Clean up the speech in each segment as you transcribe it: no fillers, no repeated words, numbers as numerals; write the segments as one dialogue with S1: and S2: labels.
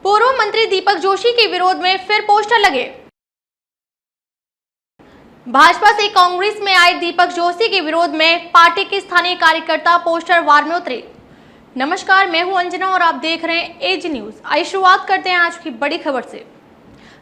S1: पूर्व मंत्री दीपक जोशी के विरोध में फिर पोस्टर लगे। भाजपा से कांग्रेस में आए दीपक जोशी के विरोध में पार्टी के स्थानीय कार्यकर्ता पोस्टर वार में उतरे। नमस्कार, मैं हूं अंजना और आप देख रहे हैं एज न्यूज। आइए शुरुआत करते हैं आज की बड़ी खबर से।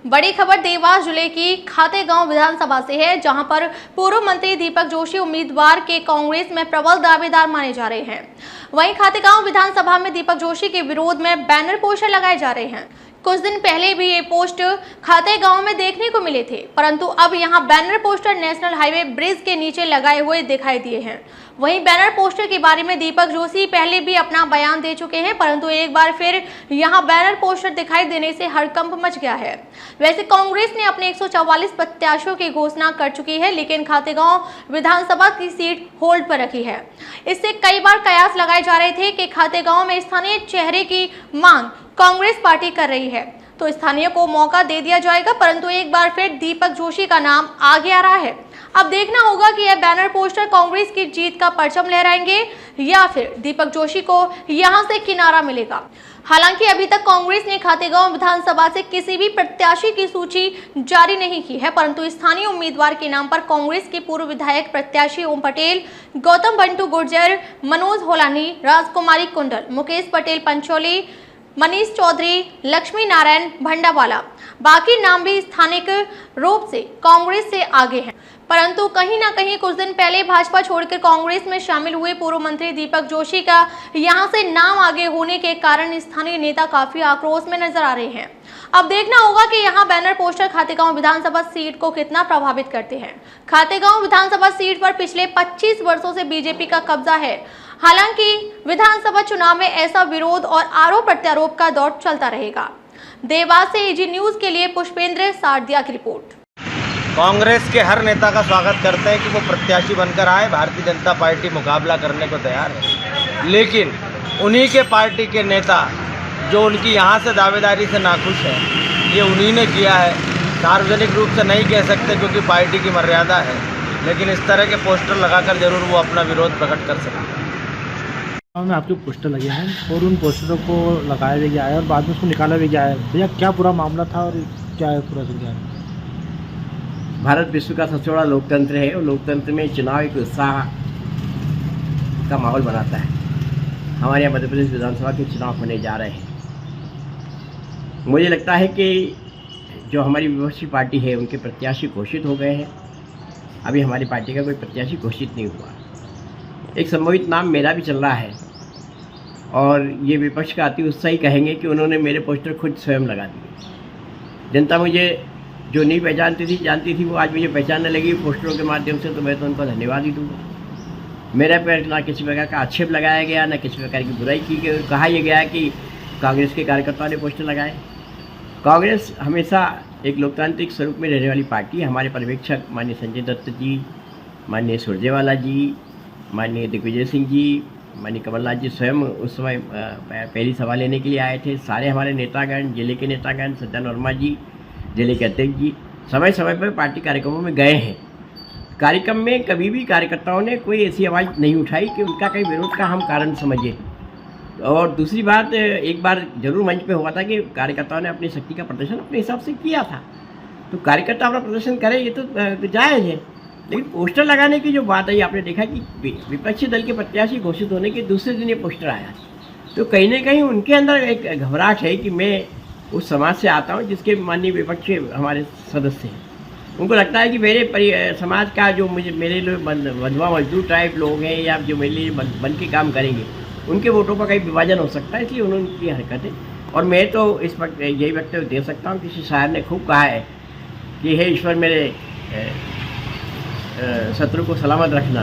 S1: बड़ी खबर देवास जिले की खातेगांव विधानसभा से है, जहां पर पूर्व मंत्री दीपक जोशी उम्मीदवार के कांग्रेस में प्रबल दावेदार माने जा रहे हैं। वहीं खातेगांव विधानसभा में दीपक जोशी के विरोध में बैनर पोस्टर लगाए जा रहे हैं। कुछ दिन पहले भी ये पोस्ट खातेगांव में देखने को मिले थे, परंतु अब यहां banner poster national highway bridge के नीचे लगाए हुए दिखाई दिए हैं। वहीं बैनर पोस्टर के बारे में दीपक जोशी पहले भी अपना बयान दे चुके हैं, परंतु एक बार फिर यहां बैनर पोस्टर दिखाई देने से हड़कंप मच गया है। वैसे कांग्रेस ने अपने 144 प्रत्याशियों की घोषणा कर चुकी है, लेकिन खातेगांव विधानसभा की सीट होल्ड पर रखी है। इससे कई बार कयास लगाए जा रहे थे कि खातेगांव में स्थानीय चेहरे की मांग कांग्रेस पार्टी कर रही है तो स्थानीय को मौका दे दिया जाएगा, परंतु एक बार फिर दीपक जोशी का नाम आगे आ रहा है। अब देखना होगा कि यह बैनर पोस्टर कांग्रेस की जीत का परचम लहराएंगे या फिर दीपक जोशी को यहां से किनारा मिलेगा। हालांकि अभी तक कांग्रेस ने खातेगांव विधानसभा से किसी भी प्रत्याशी की सूची जारी नहीं की है, परंतु स्थानीय उम्मीदवार के नाम पर कांग्रेस के पूर्व विधायक प्रत्याशी ओम पटेल, गौतम बंटू गुर्जर, मनोज होलानी, राजकुमारी कुंडल, मुकेश पटेल पंचोली, मनीष चौधरी, लक्ष्मी नारायण भंडावाला, बाकी नाम भी स्थानिक रूप से कांग्रेस से आगे हैं। परंतु कहीं ना कहीं कुछ दिन पहले भाजपा छोड़कर कांग्रेस में शामिल हुए पूर्व मंत्री दीपक जोशी का यहां से नाम आगे होने के कारण स्थानीय नेता काफी आक्रोश में नजर आ रहे हैं। अब देखना होगा कि यहां बैनर पोस्टर खातेगांव विधानसभा सीट को कितना प्रभावित करते हैं। खातेगांव विधानसभा सीट पर पिछले 25 वर्षों से बीजेपी का कब्जा है। हालांकि विधानसभा चुनाव में ऐसा विरोध और आरोप प्रत्यारोप का दौर चलता रहेगा। देवास से एजी न्यूज के लिए पुष्पेंद्र सारदिया की रिपोर्ट।
S2: कांग्रेस के हर नेता का स्वागत करते हैं कि वो प्रत्याशी बनकर आए। भारतीय जनता पार्टी मुकाबला करने को तैयार है, लेकिन उन्हीं के पार्टी के नेता जो उनकी यहाँ से दावेदारी से नाखुश है, ये उन्हीं ने किया है। सार्वजनिक रूप से नहीं कह सकते क्योंकि पार्टी की मर्यादा है, लेकिन इस तरह के पोस्टर लगाकर जरूर वो अपना विरोध प्रकट कर सकते हैं।
S3: में आपके पोस्टर लगे हैं और उन पोस्टरों को लगाया भी गया है और बाद में उसको निकाला भी गया है। भैया क्या पूरा मामला था और क्या है पूरा क्या है?
S4: भारत विश्व का सबसे बड़ा लोकतंत्र है और लोकतंत्र में चुनाव एक उत्साह का माहौल बनाता है। हमारे यहाँ मध्य प्रदेश विधानसभा के चुनाव होने जा रहे हैं। मुझे लगता है कि जो हमारी विपक्षी पार्टी है उनके प्रत्याशी घोषित हो गए हैं। अभी हमारी पार्टी का कोई प्रत्याशी घोषित नहीं हुआ। एक संभावित नाम मेरा भी चल रहा है और ये विपक्ष का अति उत्साही कहेंगे कि उन्होंने मेरे पोस्टर खुद स्वयं लगा दिए। जनता मुझे जो नहीं जानती थी वो आज मुझे पहचानने लगी पोस्टरों के माध्यम से, तो मैं तो उनको धन्यवाद ही दूँगा। मेरे पर ना किसी प्रकार का आक्षेप लगाया गया, ना किसी प्रकार की बुराई की गई। कहा यह गया कि कांग्रेस के कार्यकर्ताओं ने पोस्टर लगाए। कांग्रेस हमेशा एक लोकतांत्रिक स्वरूप में रहने वाली पार्टी है। हमारे पर्यवेक्षक माननीय संजय दत्त जी, माननीय सुरजेवाला जी, माननीय दिग्विजय सिंह जी, माननीय कमलनाथ जी स्वयं उस समय पहली सभा लेने के लिए आए थे। सारे हमारे नेतागण, जिले के नेतागण, सज्जन वर्मा जी, जिले के अध्यक्ष जी, समय समय पर पार्टी कार्यक्रमों में गए हैं। कार्यक्रम में कभी भी कार्यकर्ताओं ने कोई ऐसी आवाज़ नहीं उठाई कि उनका कहीं विरोध का हम कारण समझें। और दूसरी बात, एक बार जरूर मंच पे हुआ था कि कार्यकर्ताओं ने अपनी शक्ति का प्रदर्शन अपने हिसाब से किया था, तो कार्यकर्ता अपना प्रदर्शन करें, ये तो जायज़ है। लेकिन पोस्टर लगाने की जो बात है, आपने देखा कि विपक्षी दल के प्रत्याशी घोषित होने के दूसरे दिन ये पोस्टर आया, तो कहीं ना कहीं उनके अंदर एक घबराहट है कि मैं उस समाज से आता हूँ जिसके माननीय विपक्षी हमारे सदस्य हैं। उनको लगता है कि मेरे समाज का जो मेरे लोग बंधुआ मजदूर टाइप लोग हैं या जो मेरे लिए बन के काम करेंगे, उनके वोटों का कहीं विभाजन हो सकता है, इसलिए उन्होंने की हरकत है। और मैं तो इस वक्त यही वक्तव्य दे सकता हूँ, किसी शायर ने खूब कहा है कि हे ईश्वर मेरे शत्रु को सलामत रखना,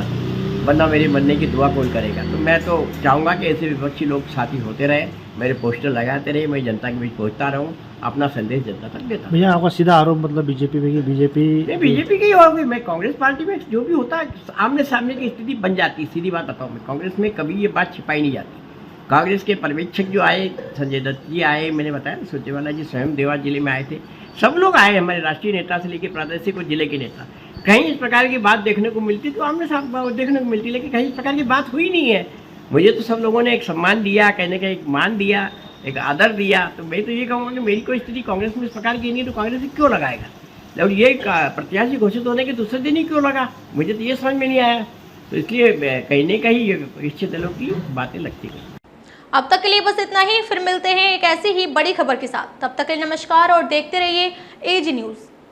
S4: वरना मेरे मरने की दुआ कौन करेगा। तो मैं तो चाहूँगा कि ऐसे विपक्षी लोग साथी होते रहे, मेरे पोस्टर लगाते रहे, मैं जनता के बीच पहुँचता रहूँ, अपना संदेश जनता तक देता।
S3: भैया आपका सीधा आरोप मतलब बीजेपी पे,
S4: बीजेपी की होगी। मैं कांग्रेस पार्टी में जो भी होता है आमने सामने की स्थिति बन जाती है। सीधी बात बताऊँ, मैं कांग्रेस में कभी ये बात छिपाई नहीं जाती। कांग्रेस के पर्यवेक्षक जो आए, संजय दत्त जी आए, मैंने बताया सुरजेवाला जी स्वयं देवास जिले में आए थे, सब लोग आए, हमारे राष्ट्रीय नेता से लेकर प्रादेशिक और जिले के नेता। कहीं इस प्रकार की बात देखने को मिलती तो आमने सामने देखने को मिलती, लेकिन कहीं इस प्रकार की बात हुई नहीं है। मुझे तो सब लोगों ने एक सम्मान दिया, कहने का एक मान दिया, एक आदर दिया, तो मैं तो ये कहूँगा कि मेरी कोई स्थिति कांग्रेस में इस प्रकार की नहीं है तो कांग्रेस में क्यों लगाएगा। और ये प्रत्याशी घोषित होने के दूसरे दिन ही क्यों लगा, मुझे तो ये समझ में नहीं आया। तो इसलिए कहीं न कहीं ये इच्छित दलों की बातें लगती हैं।
S1: अब तक के लिए बस इतना ही, फिर मिलते हैं एक ऐसी ही बड़ी खबर के साथ। तब तक के लिए नमस्कार और देखते रहिए एजी न्यूज़।